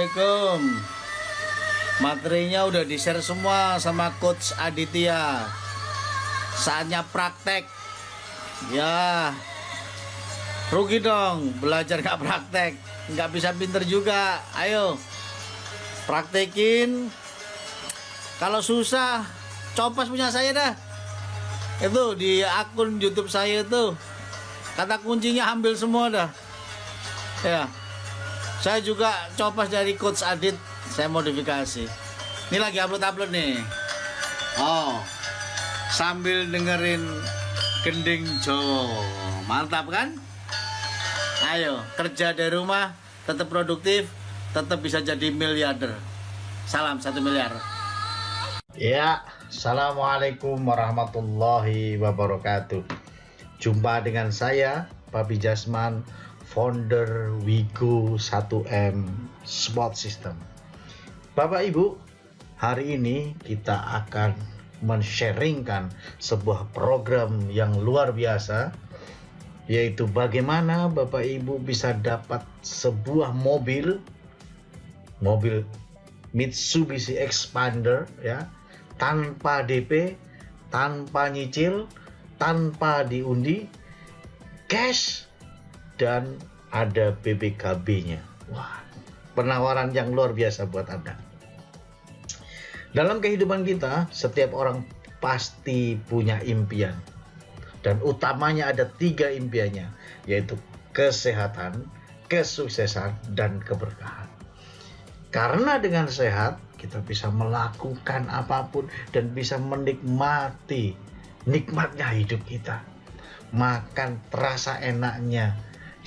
Assalamualaikum. Materinya udah di-share semua sama Coach Aditya. Saatnya praktek. Ya, rugi dong belajar gak praktek. Gak bisa pinter juga. Ayo, praktekin. Kalau susah, copas punya saya dah. Itu di akun YouTube saya itu. Kata kuncinya ambil semua dah. Ya. Saya juga copas dari Coach Adit, saya modifikasi. Ini lagi upload nih. Oh, sambil dengerin gending Jawa. Mantap kan? Ayo, kerja dari rumah, tetap produktif, tetap bisa jadi miliarder. Salam 1 miliar. Ya, Assalamualaikum warahmatullahi wabarakatuh. Jumpa dengan saya, Papi Jasman, founder Wigo 1M Sport System. Bapak Ibu, hari ini kita akan men-sharingkan sebuah program yang luar biasa, yaitu bagaimana Bapak Ibu bisa dapat sebuah mobil Mitsubishi Expander ya, tanpa DP, tanpa nyicil, tanpa diundi, cash, dan ada BPKB-nya. Wah, penawaran yang luar biasa buat Anda. Dalam kehidupan kita, setiap orang pasti punya impian. Dan utamanya ada 3 impiannya, yaitu kesehatan, kesuksesan, dan keberkahan. Karena dengan sehat, kita bisa melakukan apapun dan bisa menikmati nikmatnya hidup kita. Makan terasa enaknya,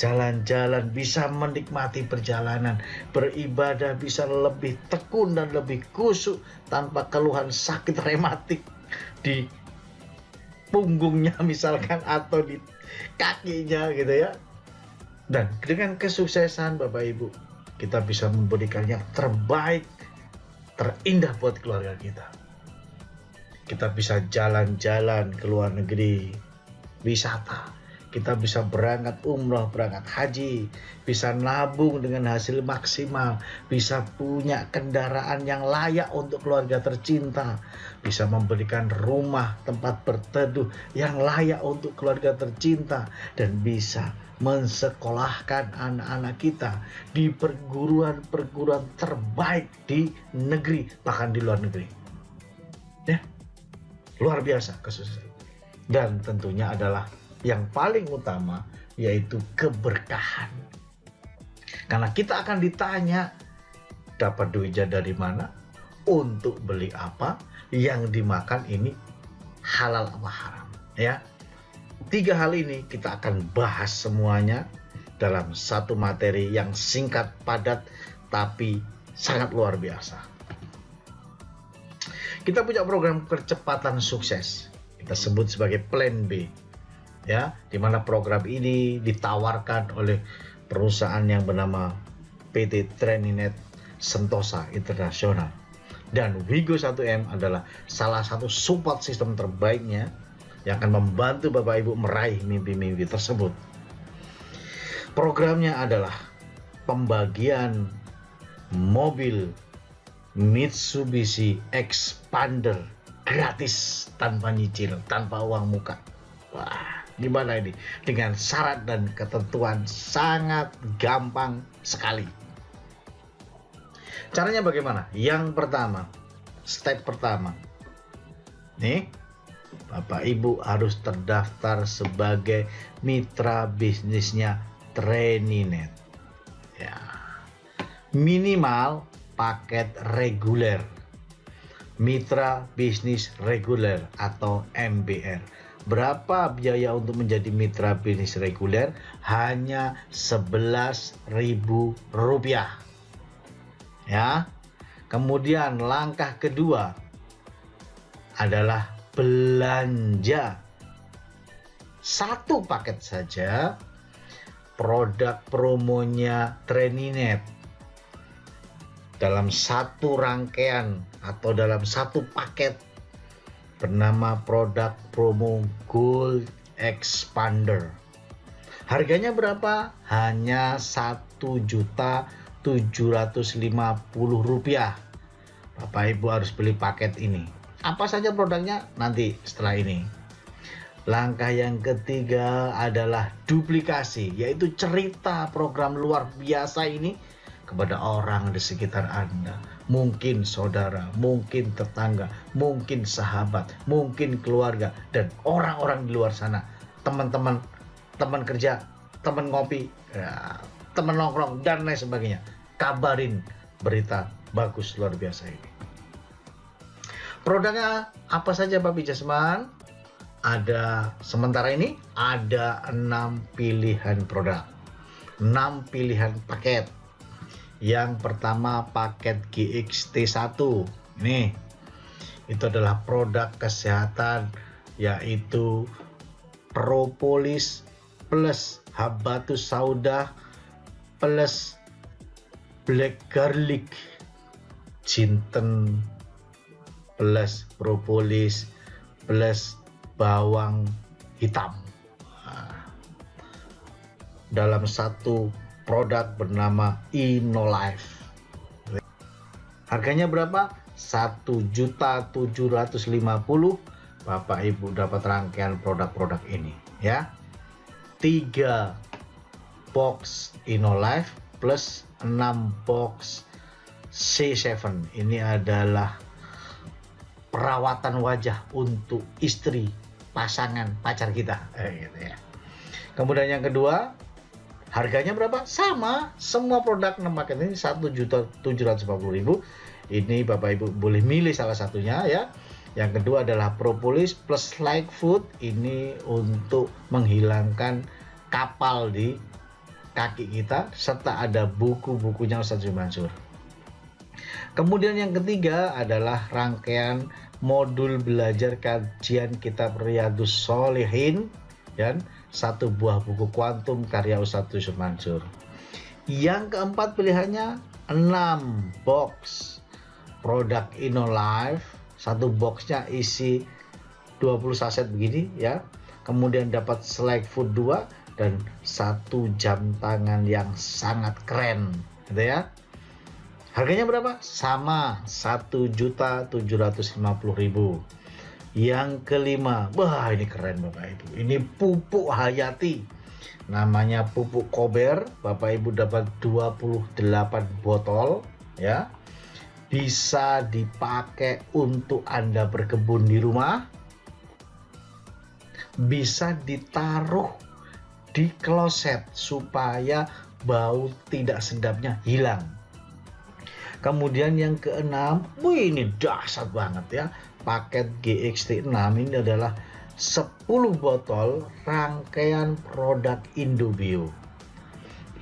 jalan-jalan bisa menikmati perjalanan, beribadah bisa lebih tekun dan lebih khusyuk tanpa keluhan sakit rematik di punggungnya misalkan atau di kakinya gitu ya. Dan dengan kesuksesan Bapak Ibu, kita bisa memberikan yang terbaik, terindah buat keluarga kita. Kita bisa jalan-jalan ke luar negeri, wisata. Kita bisa berangkat umroh, berangkat haji, bisa nabung dengan hasil maksimal, bisa punya kendaraan yang layak untuk keluarga tercinta, bisa memberikan rumah tempat berteduh yang layak untuk keluarga tercinta, dan bisa mensekolahkan anak-anak kita di perguruan-perguruan terbaik di negeri, bahkan di luar negeri. Ya, luar biasa kesuksesan. Dan tentunya adalah yang paling utama, yaitu keberkahan. Karena kita akan ditanya, dapat duitnya dari mana, untuk beli apa, yang dimakan ini halal apa haram ya. 3 hal ini kita akan bahas semuanya dalam satu materi yang singkat, padat, tapi sangat luar biasa. Kita punya program percepatan sukses, kita sebut sebagai Plan B ya, di mana program ini ditawarkan oleh perusahaan yang bernama PT Treninet Sentosa Internasional, dan Wigo 1M adalah salah satu support system terbaiknya yang akan membantu Bapak Ibu meraih mimpi-mimpi tersebut. Programnya adalah pembagian mobil Mitsubishi Expander gratis, tanpa nyicil, tanpa uang muka. Wah, gimana ini? Dengan syarat dan ketentuan sangat gampang sekali. Caranya bagaimana? Yang pertama, step pertama, nih, Bapak Ibu harus terdaftar sebagai mitra bisnisnya Treninet. Ya, minimal paket reguler, mitra bisnis reguler atau MBR. Berapa biaya untuk menjadi mitra bisnis reguler? Hanya Rp11.000 ya. Kemudian langkah kedua adalah belanja satu paket saja produk promonya Treninet dalam satu rangkaian atau dalam satu paket bernama produk promo Gold Expander. Harganya berapa? Hanya 1.250.000 Rp750. Bapak Ibu harus beli paket ini. Apa saja produknya? Nanti setelah ini. Langkah yang ketiga adalah duplikasi, yaitu cerita program luar biasa ini kepada orang di sekitar Anda. Mungkin saudara, mungkin tetangga, mungkin sahabat, mungkin keluarga, dan orang-orang di luar sana. Teman-teman, teman kerja, teman ngopi, ya, teman nongkrong, dan lain sebagainya. Kabarin berita bagus luar biasa ini. Produknya apa saja Bapak Jasman? Ada sementara ini ada 6 pilihan produk, 6 pilihan paket. Yang pertama paket GXT1. Ini itu adalah produk kesehatan, yaitu propolis plus habatus sauda plus black garlic, jinten plus propolis plus bawang hitam, dalam satu produk bernama InnoLife. Harganya berapa? 1.750.000. Bapak Ibu dapat rangkaian produk-produk ini ya. 3 box InnoLife plus 6 box C7. Ini adalah perawatan wajah untuk istri, pasangan, pacar kita, gitu ya. Kemudian yang kedua, harganya berapa? Sama, semua produk 6 paket ini 1.750.000. Ini Bapak Ibu boleh milih salah satunya ya. Yang kedua adalah propolis plus light food. Ini untuk menghilangkan kapal di kaki kita, serta ada buku-bukunya Ustaz Mansur. Kemudian yang ketiga adalah rangkaian modul belajar kajian kitab Riyadhus Shalihin dan 1 buah buku kuantum karya Ustaz Yusuf Mansur. Yang keempat pilihannya 6 box produk InnoLife. 1 boxnya isi 20 saset begini ya. Kemudian dapat select food 2 dan 1 jam tangan yang sangat keren gitu ya. Harganya berapa? Sama, 1.750.000. Yang kelima, wah ini keren Bapak Ibu. Ini pupuk hayati. Namanya pupuk Kober. Bapak Ibu dapat 28 botol ya. Bisa dipakai untuk Anda berkebun di rumah. Bisa ditaruh di kloset supaya bau tidak sedapnya hilang. Kemudian yang keenam, ini dahsyat banget ya. Paket GXT6 ini adalah 10 botol rangkaian produk Indobio.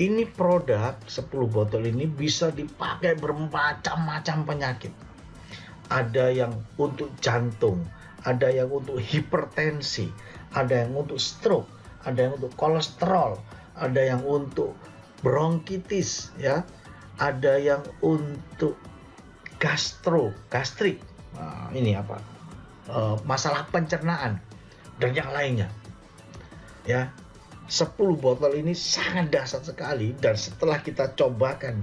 Ini produk 10 botol ini bisa dipakai bermacam-macam penyakit. Ada yang untuk jantung, ada yang untuk hipertensi, ada yang untuk stroke, ada yang untuk kolesterol, ada yang untuk bronkitis ya. Ada yang untuk gastrik, ini apa? Masalah pencernaan dan yang lainnya. Ya, 10 botol ini sangat dahsyat sekali, dan setelah kita cobakan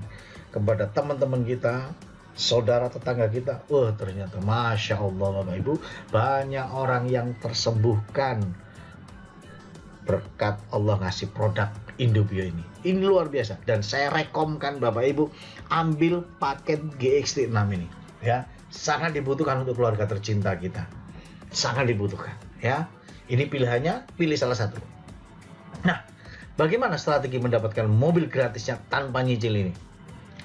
kepada teman-teman kita, saudara tetangga kita, ternyata Masya Allah Bapak Ibu, banyak orang yang tersembuhkan berkat Allah ngasih produk Indobio ini. Ini luar biasa, dan saya rekomkan Bapak Ibu ambil paket GXT6 ini ya. Sangat dibutuhkan untuk keluarga tercinta kita. Sangat dibutuhkan ya. Ini pilihannya, pilih salah satu. Nah, bagaimana strategi mendapatkan mobil gratisnya tanpa nyicil ini?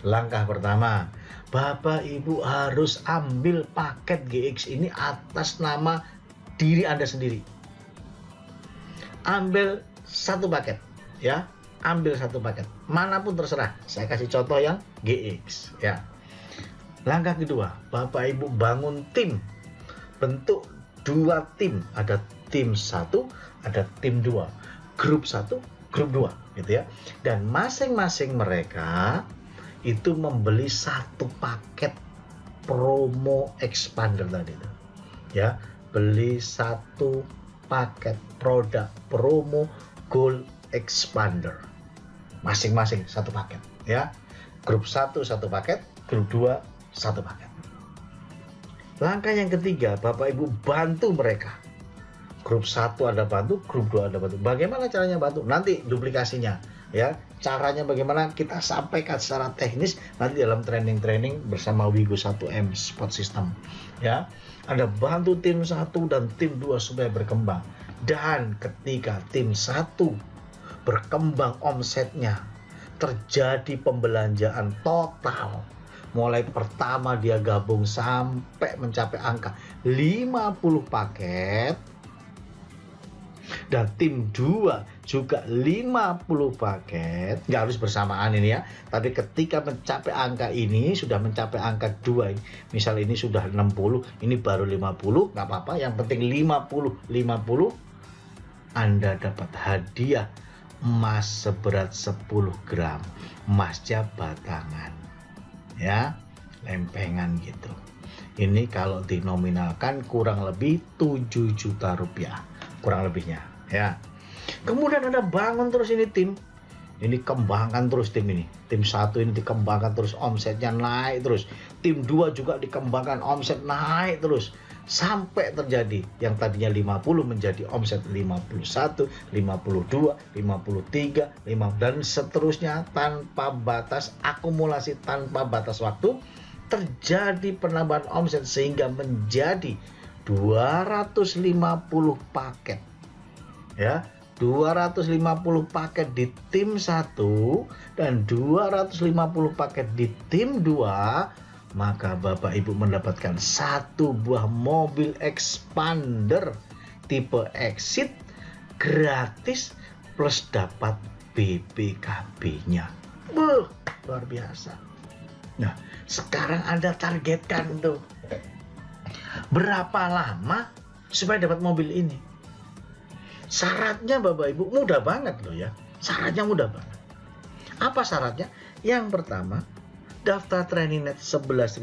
Langkah pertama, Bapak Ibu harus ambil paket GX ini atas nama diri Anda sendiri. Ambil 1 paket ya, ambil 1 paket manapun terserah. Saya kasih contoh yang GX ya. Langkah kedua, Bapak Ibu bangun tim, bentuk 2 tim, ada tim 1, ada tim 2, grup 1, grup 2 gitu ya. Dan masing-masing mereka itu membeli 1 paket promo expander tadi itu ya. Beli 1 paket produk promo Gold Expander, masing-masing 1 paket ya. Grup 1 1 paket, grup 2 1 paket. Langkah yang ketiga, Bapak Ibu bantu mereka. Grup 1 ada bantu, grup 2 ada bantu. Bagaimana caranya bantu? Nanti duplikasinya ya. Caranya bagaimana kita sampaikan secara teknis nanti dalam training bersama Wigo 1M Sport System ya. Ada bantu tim 1 dan tim 2 supaya berkembang. Dan ketika tim 1 berkembang omsetnya, terjadi pembelanjaan total. Mulai pertama dia gabung sampai mencapai angka 50 paket. Dan tim 2 juga 50 paket. Nggak harus bersamaan ini ya. Tapi ketika mencapai angka ini, sudah mencapai angka 2 ini. Misal ini sudah 60, ini baru 50, nggak apa-apa. Yang penting 50. Anda dapat hadiah emas seberat 10 gram. Emasnya batangan. Ya, lempengan gitu. Ini kalau dinominalkan kurang lebih 7 juta rupiah. Kurang lebihnya ya. Kemudian ada bangun terus ini tim. Ini kembangkan terus tim ini. Tim 1 ini dikembangkan terus, omsetnya naik terus. Tim 2 juga dikembangkan, omset naik terus. Sampai terjadi yang tadinya 50 menjadi omset 51, 52, 53, 5 dan seterusnya tanpa batas, akumulasi tanpa batas waktu. Terjadi penambahan omset sehingga menjadi 250 paket ya, 250 paket di tim 1 dan 250 paket di tim 2, maka Bapak Ibu mendapatkan satu buah mobil expander tipe Exit gratis plus dapat BPKB-nya. Luar biasa. Nah, sekarang Anda targetkan tuh berapa lama supaya dapat mobil ini. Syaratnya Bapak Ibu mudah banget loh ya. Syaratnya mudah banget. Apa syaratnya? Yang pertama, daftar training net 11.000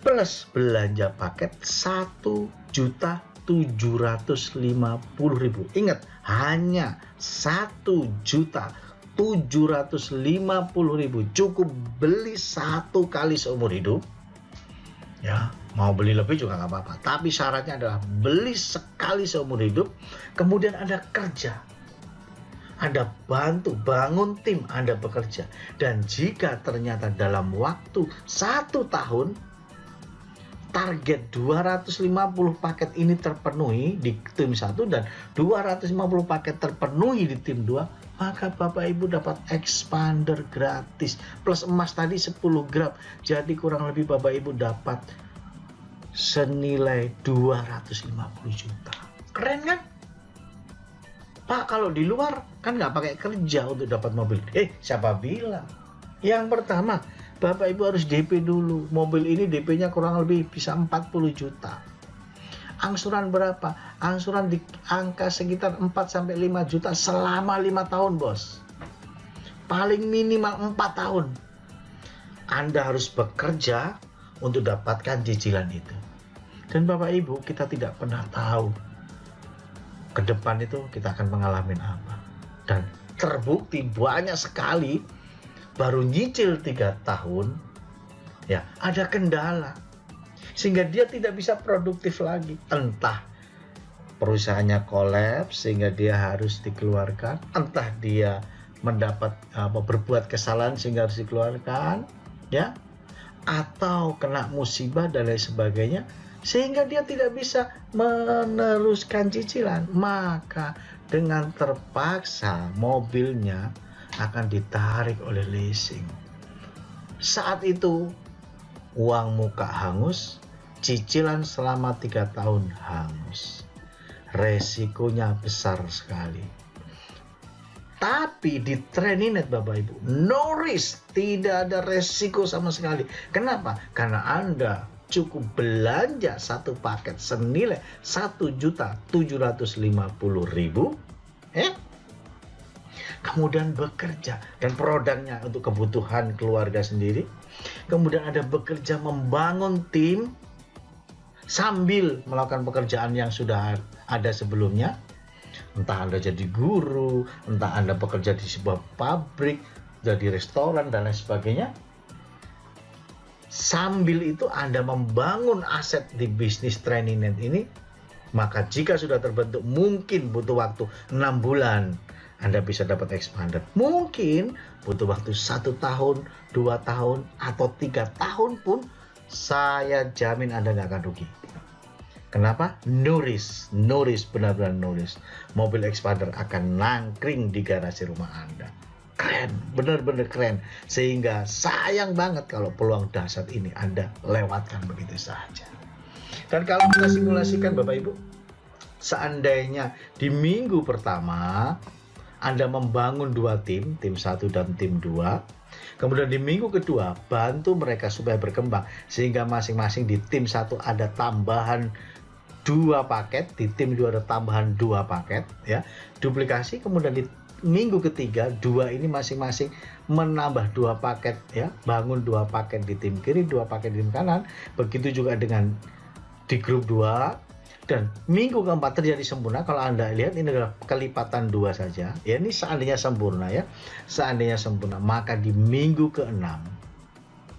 plus belanja paket 1.750.000. Ingat, hanya 1.750.000 cukup beli satu kali seumur hidup. Ya, mau beli lebih juga nggak apa-apa. Tapi syaratnya adalah beli sekali seumur hidup. Kemudian Anda kerja, Anda bantu bangun tim, Anda bekerja. Dan jika ternyata dalam waktu 1 tahun target 250 paket ini terpenuhi di tim 1 dan 250 paket terpenuhi di tim 2, maka Bapak Ibu dapat expander gratis plus emas tadi 10 gram. Jadi kurang lebih Bapak Ibu dapat senilai 250 juta. Keren kan? Pak, kalau di luar kan nggak pakai kerja untuk dapat mobil. Siapa bilang? Yang pertama, Bapak Ibu harus DP dulu. Mobil ini DP-nya kurang lebih bisa 40 juta. Angsuran berapa? Angsuran di angka sekitar 4-5 juta selama 5 tahun, bos. Paling minimal 4 tahun. Anda harus bekerja untuk dapatkan cicilan itu. Dan Bapak Ibu, kita tidak pernah tahu ke depan itu kita akan mengalami apa. Dan terbukti banyak sekali baru nyicil 3 tahun, ya ada kendala. Sehingga dia tidak bisa produktif lagi. Entah perusahaannya kolaps sehingga dia harus dikeluarkan. Entah dia mendapat berbuat kesalahan sehingga harus dikeluarkan. Ya, atau kena musibah dan lain sebagainya. Sehingga dia tidak bisa meneruskan cicilan. Maka dengan terpaksa mobilnya akan ditarik oleh leasing. Saat itu uang muka hangus, cicilan selama 3 tahun hangus. Resikonya besar sekali. Tapi di training net Bapak Ibu, no risk, tidak ada resiko sama sekali. Kenapa? Karena Anda cukup belanja satu paket senilai 1.750.000, ya. Kemudian bekerja dan produknya untuk kebutuhan keluarga sendiri. Kemudian Anda bekerja membangun tim sambil melakukan pekerjaan yang sudah ada sebelumnya. Entah Anda jadi guru, entah Anda bekerja di sebuah pabrik, jadi restoran dan lain sebagainya. Sambil itu Anda membangun aset di bisnis TrainingNet ini, maka jika sudah terbentuk mungkin butuh waktu 6 bulan Anda bisa dapat expander. Mungkin butuh waktu 1 tahun, 2 tahun, atau 3 tahun pun saya jamin Anda nggak akan rugi. Kenapa? No risk, benar-benar no risk. Mobil expander akan nangkring di garasi rumah Anda. Keren, benar-benar keren. Sehingga sayang banget kalau peluang dahsyat ini Anda lewatkan begitu saja. Dan kalau kita simulasikan Bapak Ibu, seandainya di minggu pertama Anda membangun 2 tim 1 dan tim 2, kemudian di minggu kedua bantu mereka supaya berkembang sehingga masing-masing di tim 1 ada tambahan 2 paket, di tim 2 ada tambahan 2 paket ya. Duplikasi, kemudian di minggu ketiga 2 ini masing-masing menambah 2 paket ya, bangun 2 paket di tim kiri, 2 paket di tim kanan. Begitu juga dengan di grup 2, dan minggu keempat terjadi sempurna. Kalau Anda lihat ini adalah kelipatan 2 saja ya, ini seandainya sempurna ya, seandainya sempurna, maka di minggu ke-6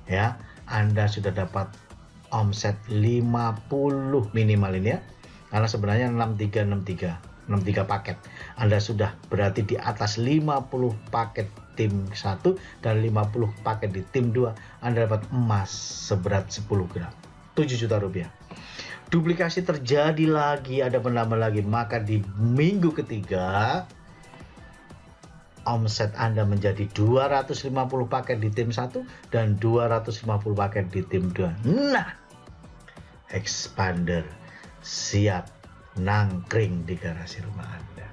ya Anda sudah dapat omset 50 minimal ini ya, karena sebenarnya 63 paket. Anda sudah berarti di atas 50 paket tim 1 dan 50 paket di tim 2. Anda dapat emas seberat 10 gram, 7 juta rupiah. Duplikasi terjadi lagi, ada penambah lagi, maka di minggu ketiga omset Anda menjadi 250 paket di tim 1 dan 250 paket di tim 2. Nah, expander siap nangkring di garasi rumah Anda.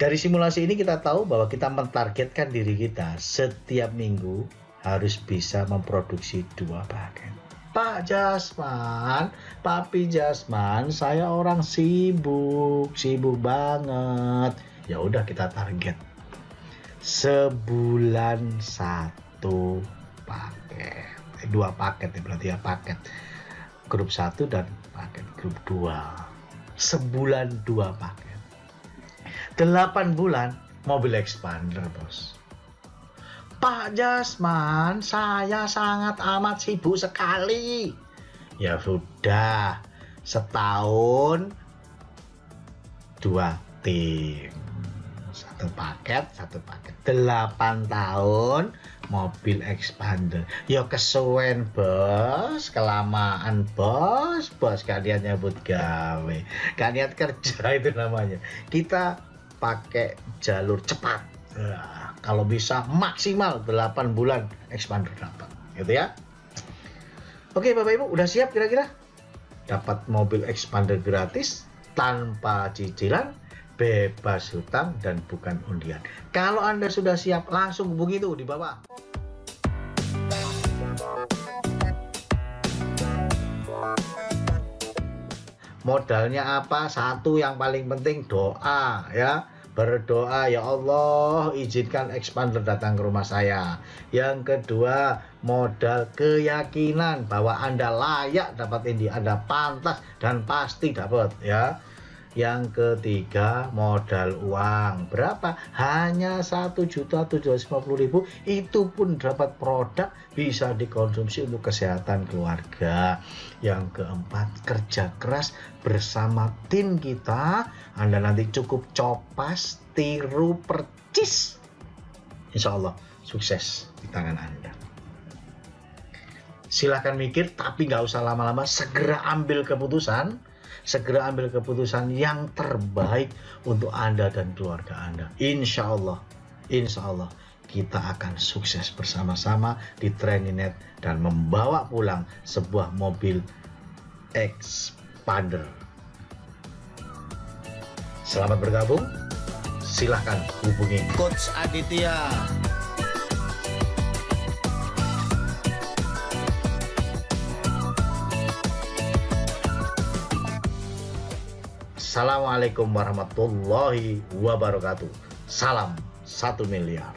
Dari simulasi ini kita tahu bahwa kita mentargetkan diri kita setiap minggu harus bisa memproduksi 2 paket. Pak Jasman, Papi Jasman, saya orang sibuk banget. Ya udah, kita target sebulan 1 paket, 2 paket ya, berarti ya, paket grup 1 dan paket grup 2. Sebulan 2 paket. 8 bulan mobil expander, bos. Pak Jasman, saya sangat amat sibuk sekali. Ya sudah, setahun 2 tim. 1 paket. 8 tahun mobil expander. Ya kesuwen bos, kelamaan bos, kalian nyambut gawe. Kalian kerja itu namanya. Kita pakai jalur cepat. Nah, kalau bisa maksimal 8 bulan expander dapat, gitu ya. Oke Bapak Ibu, udah siap kira-kira? Dapat mobil expander gratis, tanpa cicilan, bebas hutang, dan bukan undian. Kalau Anda sudah siap, langsung hubungi itu di bawah. Modalnya apa? 1, yang paling penting doa ya. Berdoa, ya Allah izinkan expander datang ke rumah saya. Yang kedua, modal keyakinan bahwa Anda layak dapat ini, Anda pantas dan pasti dapat ya. Yang ketiga, modal uang. Berapa? Hanya 1.750.000. Itu pun dapat produk bisa dikonsumsi untuk kesehatan keluarga. Yang keempat, kerja keras bersama tim kita. Anda nanti cukup copas, tiru, percis. Insya Allah sukses di tangan Anda. Silahkan mikir, tapi nggak usah lama-lama. Segera ambil keputusan. Segera ambil keputusan yang terbaik untuk Anda dan keluarga Anda. Insya Allah kita akan sukses bersama-sama di TrainingNet dan membawa pulang sebuah mobil expander. Selamat bergabung. Silahkan hubungi Coach Aditya. Assalamualaikum warahmatullahi wabarakatuh. Salam 1 miliar.